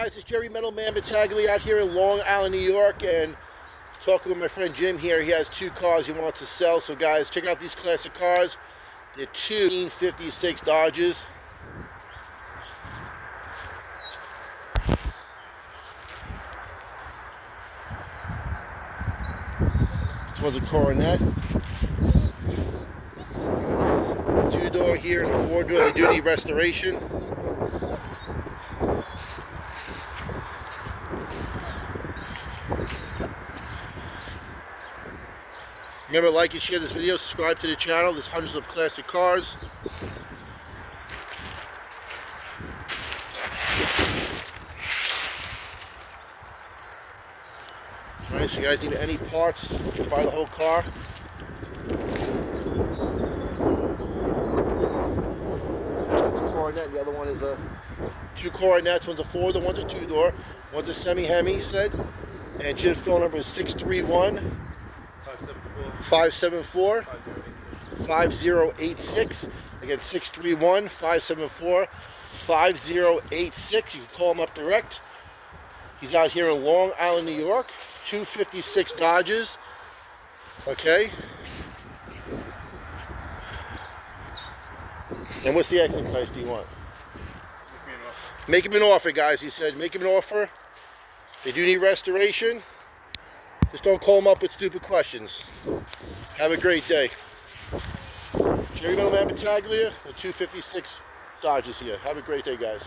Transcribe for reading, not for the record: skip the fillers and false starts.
guys, it's Jerry Metal Man Battaglia out here in Long Island, New York, and talking with my friend Jim here. He has two cars he wants to sell. So guys, check out these classic cars. They're two 1956 Dodges. This one's a Coronet. Two-door here and a four-door. They do need restoration. Remember, like and share this video, subscribe to the channel. There's hundreds of classic cars. Alright, so you guys need any parts, you can buy the whole car. That's a Coronet, the other one is a two Coronets, one's a four-door, one's a two-door, one's a semi-Hemi, he said. And Jim's phone number is 631 574 5086. Again, 631 574 5086. You can call him up direct. He's out here in Long Island, New York. 256 Dodges. Okay. And what's the exit price do you want? Make him an offer, guys. He said, make him an offer. They do need restoration. Just don't call them up with stupid questions. Have a great day. Jerry Metal Man Battaglia, the 256 Dodges here. Have a great day, guys.